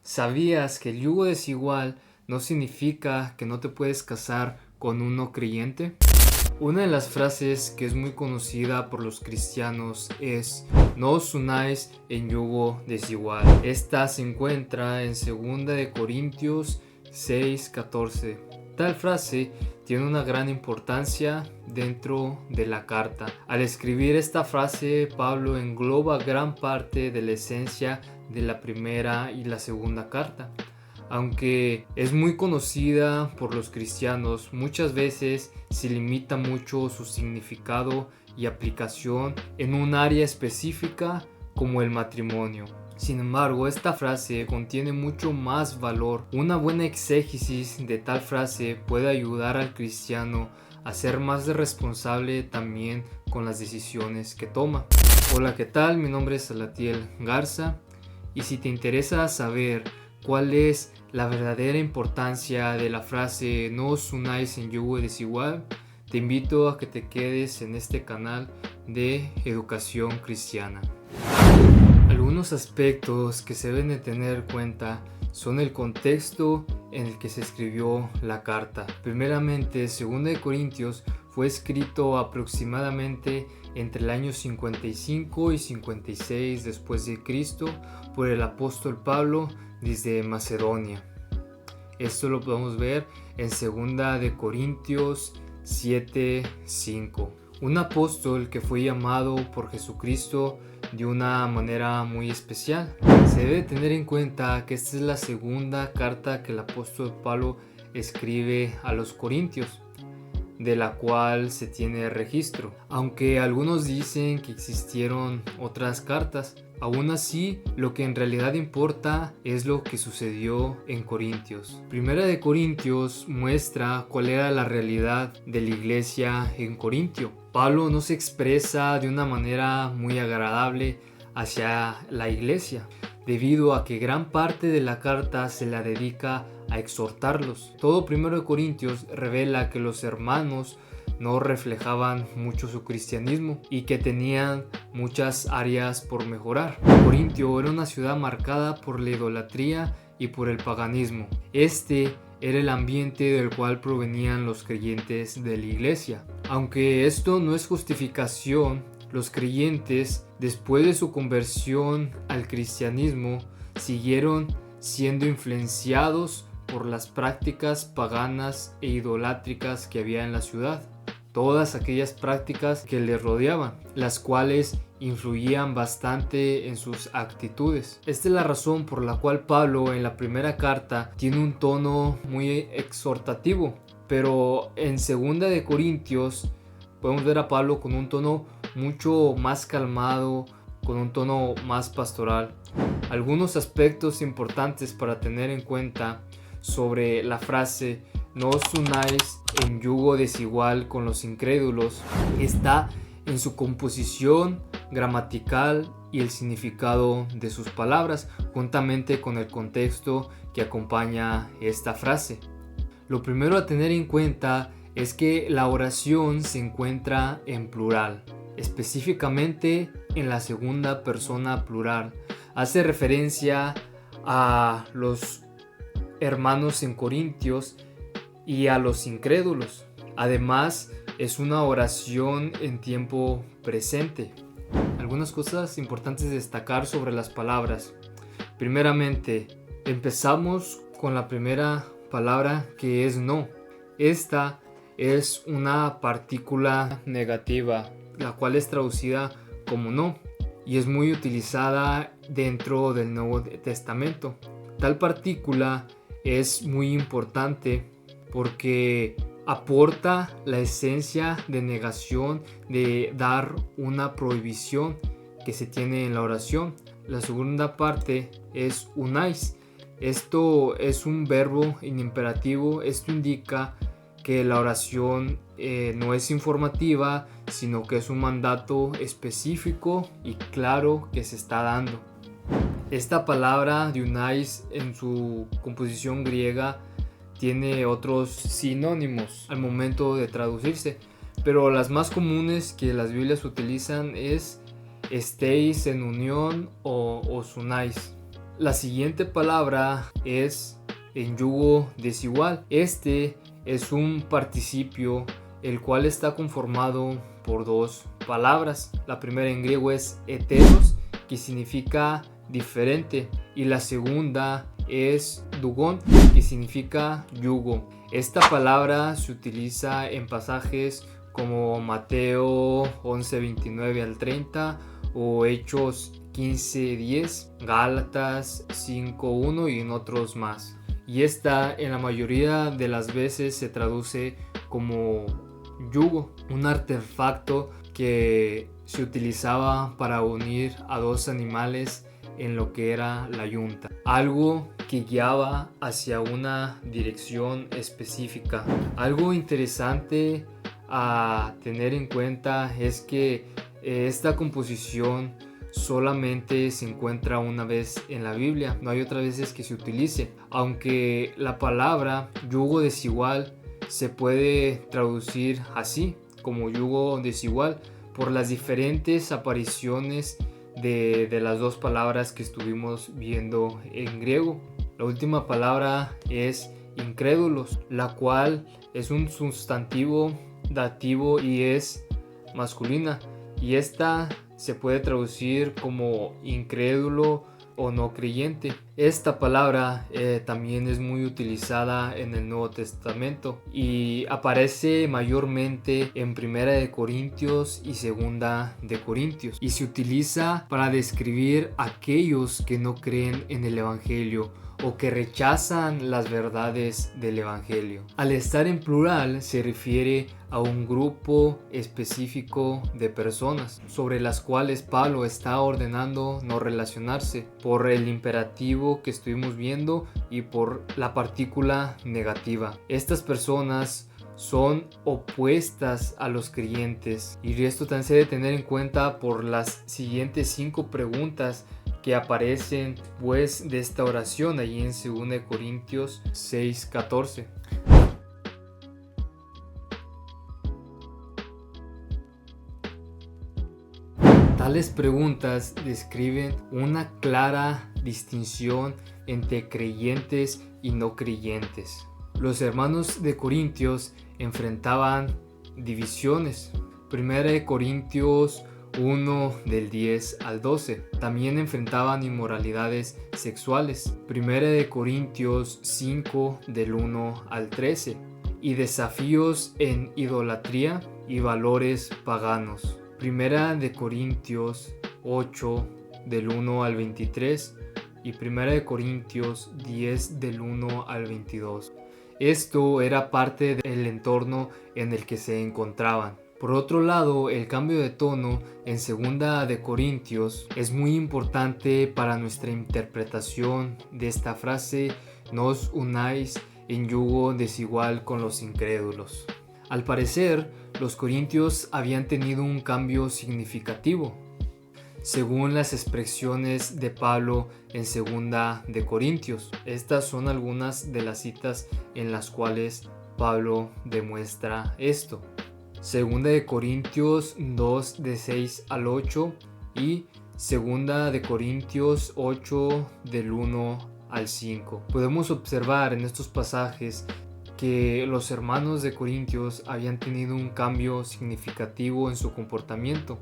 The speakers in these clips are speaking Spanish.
¿Sabías que el yugo desigual no significa que no te puedes casar con un no creyente? Una de las frases que es muy conocida por los cristianos es: no os unáis en yugo desigual. Esta se encuentra en 2 Corintios 6:14. Tal frase tiene una gran importancia dentro de la carta. Al escribir esta frase, Pablo engloba gran parte de la esencia de la primera y la segunda carta. Aunque es muy conocida por los cristianos, muchas veces se limita mucho su significado y aplicación en un área específica como el matrimonio. Sin embargo, esta frase contiene mucho más valor. Una buena exégesis de tal frase puede ayudar al cristiano a ser más responsable también con las decisiones que toma. Hola, ¿qué tal? Mi nombre es Salatiel Garza, y si te interesa saber cuál es la verdadera importancia de la frase no os unáis en yugo desigual, te invito a que te quedes en este canal de educación cristiana. Algunos aspectos que se deben de tener en cuenta son el contexto en el que se escribió la carta. Primeramente, 2 Corintios fue escrito aproximadamente entre el año 55 y 56 después de Cristo por el apóstol Pablo desde Macedonia. Esto lo podemos ver en 2 Corintios 7:5. Un apóstol que fue llamado por Jesucristo de una manera muy especial. Se debe tener en cuenta que esta es la segunda carta que el apóstol Pablo escribe a los corintios, de la cual se tiene registro. Aunque algunos dicen que existieron otras cartas, aún así lo que en realidad importa es lo que sucedió en Corintios. Primera de Corintios muestra cuál era la realidad de la iglesia en Corintio. Pablo no se expresa de una manera muy agradable hacia la iglesia, debido a que gran parte de la carta se la dedica a exhortarlos. Todo 1 Corintios revela que los hermanos no reflejaban mucho su cristianismo y que tenían muchas áreas por mejorar. Corintio era una ciudad marcada por la idolatría y por el paganismo. Este era el ambiente del cual provenían los creyentes de la iglesia. Aunque esto no es justificación, los creyentes, después de su conversión al cristianismo, siguieron siendo influenciados por las prácticas paganas e idolátricas que había en la ciudad. Todas aquellas prácticas que les rodeaban, las cuales influían bastante en sus actitudes. Esta es la razón por la cual Pablo en la primera carta tiene un tono muy exhortativo, pero en 2 Corintios podemos ver a Pablo con un tono mucho más calmado, con un tono más pastoral. Algunos aspectos importantes para tener en cuenta sobre la frase no os unáis en yugo desigual con los incrédulos está en su composición gramatical y el significado de sus palabras, juntamente con el contexto que acompaña esta frase. Lo primero a tener en cuenta es que la oración se encuentra en plural, específicamente en la segunda persona plural. Hace referencia a los hermanos en Corintios y a los incrédulos. Además, es una oración en tiempo presente. Algunas cosas importantes de destacar sobre las palabras. Primeramente, empezamos con la primera palabra, que es no. Esta es una partícula negativa, la cual es traducida como no, y es muy utilizada dentro del Nuevo Testamento. Tal partícula es muy importante porque aporta la esencia de negación, de dar una prohibición que se tiene en la oración. La segunda parte es unáis. Esto es un verbo en imperativo. Esto indica que la oración no es informativa, sino que es un mandato específico y claro que se está dando. Esta palabra de unáis en su composición griega tiene otros sinónimos al momento de traducirse, pero las más comunes que las Biblias utilizan es estéis en unión o os unáis. La siguiente palabra es en yugo desigual. Este es un participio el cual está conformado por dos palabras. La primera en griego es heteros, que significa diferente, y la segunda es dugon, que significa yugo. Esta palabra se utiliza en pasajes como Mateo 11:29 al 30 o Hechos 15:10, Gálatas 5:1 y en otros más. Y esta en la mayoría de las veces se traduce como yugo, un artefacto que se utilizaba para unir a dos animales en lo que era la yunta, algo que guiaba hacia una dirección específica. Algo interesante a tener en cuenta es que esta composición solamente se encuentra una vez en la Biblia, no hay otras veces que se utilice, aunque la palabra yugo desigual se puede traducir así, como yugo desigual, por las diferentes apariciones de las dos palabras que estuvimos viendo en griego. La última palabra es incrédulos, la cual es un sustantivo dativo y es masculina, y esta se puede traducir como incrédulo o no creyente. Esta palabra también es muy utilizada en el Nuevo Testamento y aparece mayormente en 1 de Corintios y 2 de Corintios, y se utiliza para describir a aquellos que no creen en el Evangelio o que rechazan las verdades del Evangelio. Al estar en plural se refiere a un grupo específico de personas sobre las cuales Pablo está ordenando no relacionarse por el imperativo que estuvimos viendo y por la partícula negativa. Estas personas son opuestas a los creyentes, y esto también se debe tener en cuenta por las siguientes 5 preguntas que aparecen pues de esta oración allí en 2 Corintios 6:14. Tales preguntas describen una clara distinción entre creyentes y no creyentes. Los hermanos de Corintios enfrentaban divisiones. 1 Corintios 1 del 10 al 12. También enfrentaban inmoralidades sexuales. 1 Corintios 5 del 1 al 13. Y desafíos en idolatría y valores paganos. 1 Corintios 8 del 1 al 23 y 1 Corintios 10 del 1 al 22. Esto era parte del entorno en el que se encontraban. Por otro lado, el cambio de tono en 2 de Corintios es muy importante para nuestra interpretación de esta frase: no os unáis en yugo desigual con los incrédulos. Al parecer, los corintios habían tenido un cambio significativo, según las expresiones de Pablo en 2 de Corintios. Estas son algunas de las citas en las cuales Pablo demuestra esto. 2 de Corintios 2 de 6 al 8 y 2 de Corintios 8 del 1 al 5. Podemos observar en estos pasajes que los hermanos de Corintios habían tenido un cambio significativo en su comportamiento,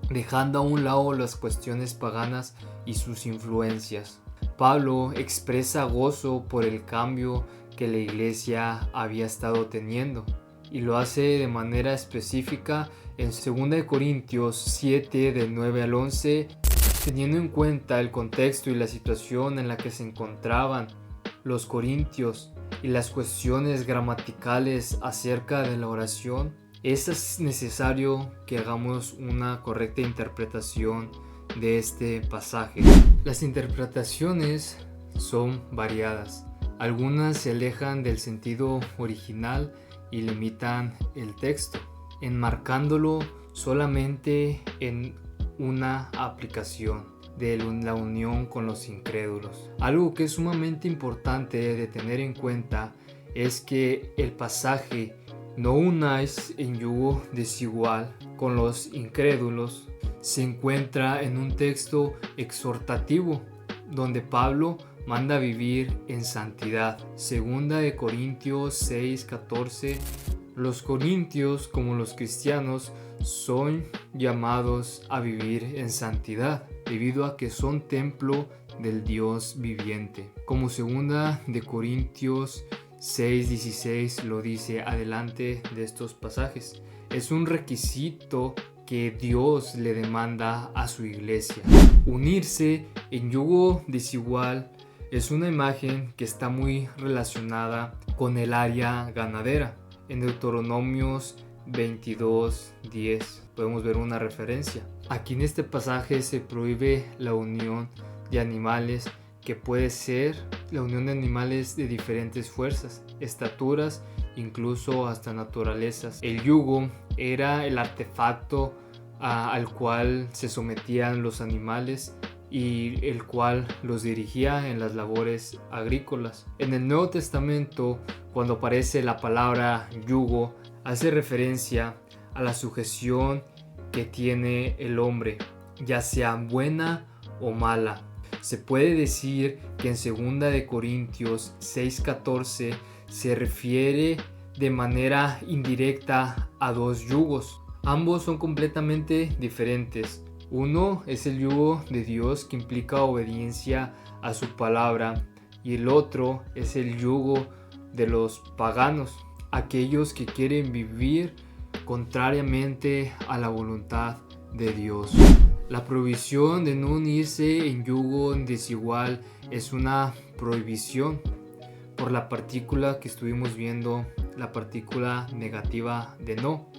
dejando a un lado las cuestiones paganas y sus influencias. Pablo expresa gozo por el cambio que la iglesia había estado teniendo, y lo hace de manera específica en 2 Corintios 7 del 9 al 11, teniendo en cuenta el contexto y la situación en la que se encontraban los corintios y las cuestiones gramaticales acerca de la oración. Es necesario que hagamos una correcta interpretación de este pasaje. Las interpretaciones son variadas. Algunas se alejan del sentido original y limitan el texto, enmarcándolo solamente en una aplicación de la unión con los incrédulos. Algo que es sumamente importante de tener en cuenta es que el pasaje "no unáis en yugo desigual con los incrédulos" se encuentra en un texto exhortativo, donde Pablo manda vivir en santidad. Segunda de Corintios 6:14. Los corintios, como los cristianos, son llamados a vivir en santidad, debido a que son templo del Dios viviente. Como segunda de Corintios 6:16 lo dice adelante de estos pasajes. Es un requisito que Dios le demanda a su iglesia. Unirse en yugo desigual es una imagen que está muy relacionada con el área ganadera. En Deuteronomios 22:10 podemos ver una referencia. Aquí en este pasaje se prohíbe la unión de animales, que puede ser la unión de animales de diferentes fuerzas, estaturas, incluso hasta naturalezas. El yugo era el artefacto al cual se sometían los animales y el cual los dirigía en las labores agrícolas. En el Nuevo Testamento, cuando aparece la palabra yugo, hace referencia a la sujeción que tiene el hombre, ya sea buena o mala. Se puede decir que en 2 de Corintios 6:14 se refiere de manera indirecta a dos yugos. Ambos son completamente diferentes. Uno es el yugo de Dios, que implica obediencia a su palabra, y el otro es el yugo de los paganos, aquellos que quieren vivir contrariamente a la voluntad de Dios. La prohibición de no unirse en yugo desigual es una prohibición por la partícula que estuvimos viendo, la partícula negativa de no,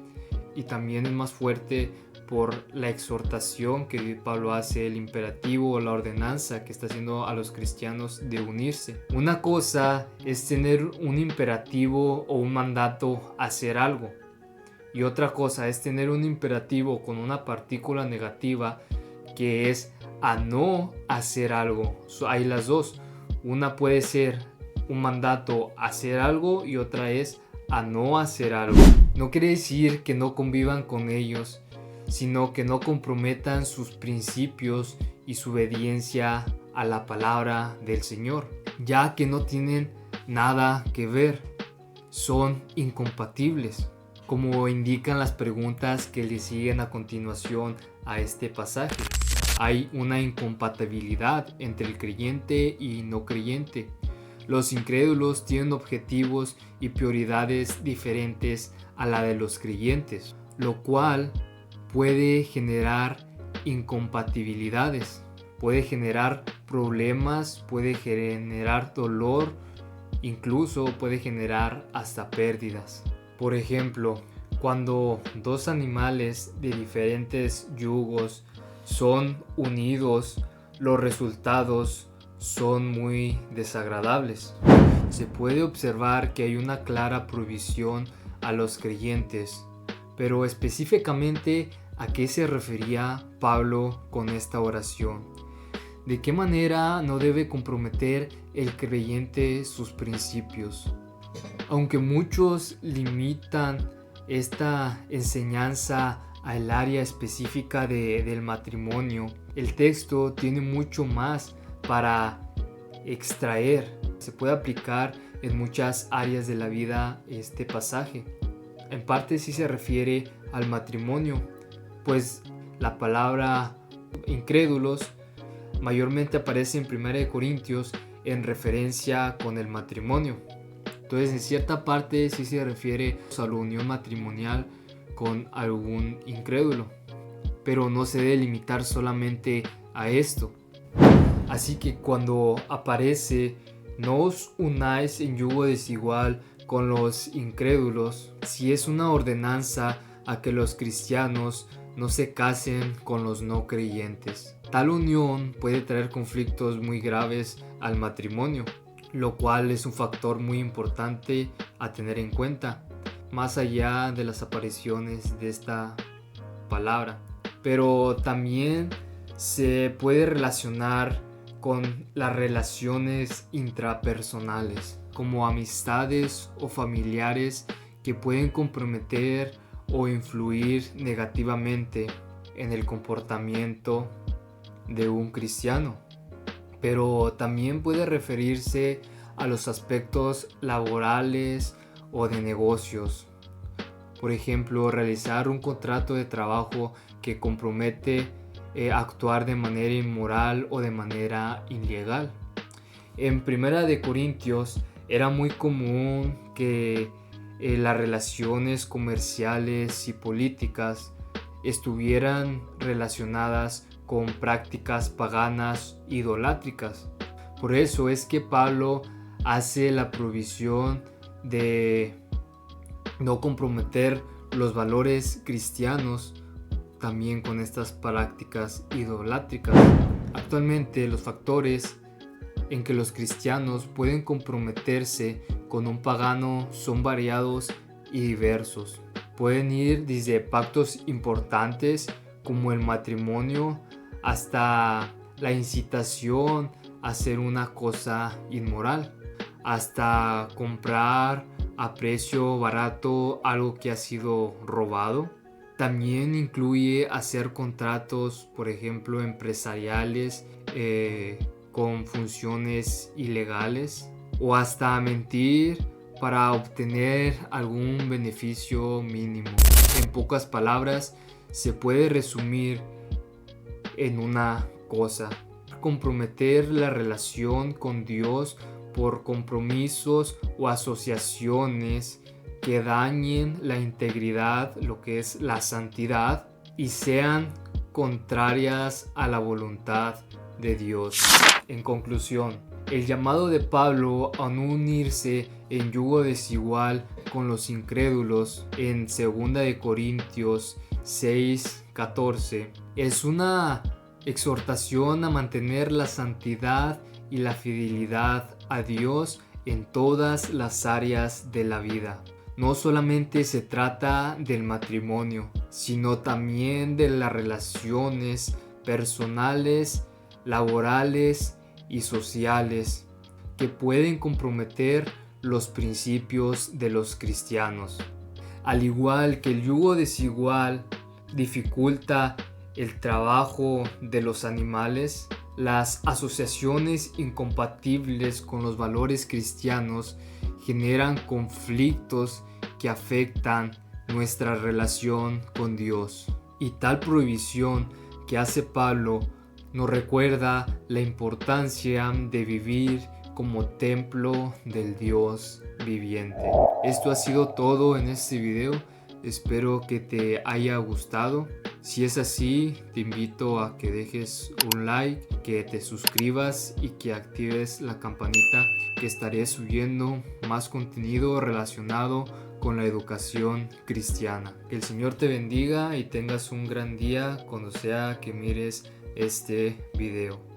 y también es más fuerte por la exhortación que Pablo hace, el imperativo o la ordenanza que está haciendo a los cristianos de unirse. Una cosa es tener un imperativo o un mandato a hacer algo, y otra cosa es tener un imperativo con una partícula negativa que es a no hacer algo. Hay las dos. Una puede ser un mandato a hacer algo y otra es a no hacer algo. No quiere decir que no convivan con ellos, sino que no comprometan sus principios y su obediencia a la palabra del Señor, ya que no tienen nada que ver, son incompatibles, como indican las preguntas que le siguen a continuación a este pasaje. Hay una incompatibilidad entre el creyente y no creyente. Los incrédulos tienen objetivos y prioridades diferentes a la de los creyentes, lo cual puede generar incompatibilidades, puede generar problemas, puede generar dolor, incluso puede generar hasta pérdidas. Por ejemplo, cuando dos animales de diferentes yugos son unidos, los resultados son muy desagradables. Se puede observar que hay una clara prohibición a los creyentes, pero específicamente, ¿a qué se refería Pablo con esta oración? ¿De qué manera no debe comprometer el creyente sus principios? Aunque muchos limitan esta enseñanza al área específica del matrimonio, el texto tiene mucho más para extraer. Se puede aplicar en muchas áreas de la vida este pasaje. En parte sí se refiere al matrimonio, pues la palabra incrédulos mayormente aparece en 1 Corintios en referencia con el matrimonio. Entonces, en cierta parte sí se refiere a la unión matrimonial con algún incrédulo, pero no se debe limitar solamente a esto. Así que cuando aparece no os unáis en yugo desigual con los incrédulos, si es una ordenanza a que los cristianos no se casen con los no creyentes. Tal unión puede traer conflictos muy graves al matrimonio, lo cual es un factor muy importante a tener en cuenta, más allá de las apariciones de esta palabra. Pero también se puede relacionar con las relaciones intrapersonales, como amistades o familiares que pueden comprometer o influir negativamente en el comportamiento de un cristiano. pero también puede referirse a los aspectos laborales o de negocios. Por ejemplo, realizar un contrato de trabajo que compromete actuar de manera inmoral o de manera ilegal. En Primera de Corintios era muy común que las relaciones comerciales y políticas estuvieran relacionadas con prácticas paganas idolátricas. Por eso es que Pablo hace la provisión de no comprometer los valores cristianos también con estas prácticas idolátricas. Actualmente los factores en que los cristianos pueden comprometerse con un pagano son variados y diversos. Pueden ir desde pactos importantes como el matrimonio hasta la incitación a hacer una cosa inmoral, hasta comprar a precio barato algo que ha sido robado. También incluye hacer contratos, por ejemplo, empresariales con funciones ilegales, o hasta mentir para obtener algún beneficio mínimo. En pocas palabras, se puede resumir en una cosa: comprometer la relación con Dios por compromisos o asociaciones que dañen la integridad, lo que es la santidad, y sean contrarias a la voluntad de Dios. En conclusión, el llamado de Pablo a no unirse en yugo desigual con los incrédulos en 2 de Corintios 6:14 es una exhortación a mantener la santidad y la fidelidad a Dios en todas las áreas de la vida. No solamente se trata del matrimonio, sino también de las relaciones personales, laborales y sociales que pueden comprometer los principios de los cristianos. Al igual que el yugo desigual dificulta el trabajo de los animales, las asociaciones incompatibles con los valores cristianos generan conflictos que afectan nuestra relación con Dios. Y tal prohibición que hace Pablo nos recuerda la importancia de vivir como templo del Dios viviente. Esto ha sido todo en este video. Espero que te haya gustado. Si es así, te invito a que dejes un like, que te suscribas y que actives la campanita, que estaré subiendo más contenido relacionado con la educación cristiana. Que el Señor te bendiga y tengas un gran día cuando sea que mires este video.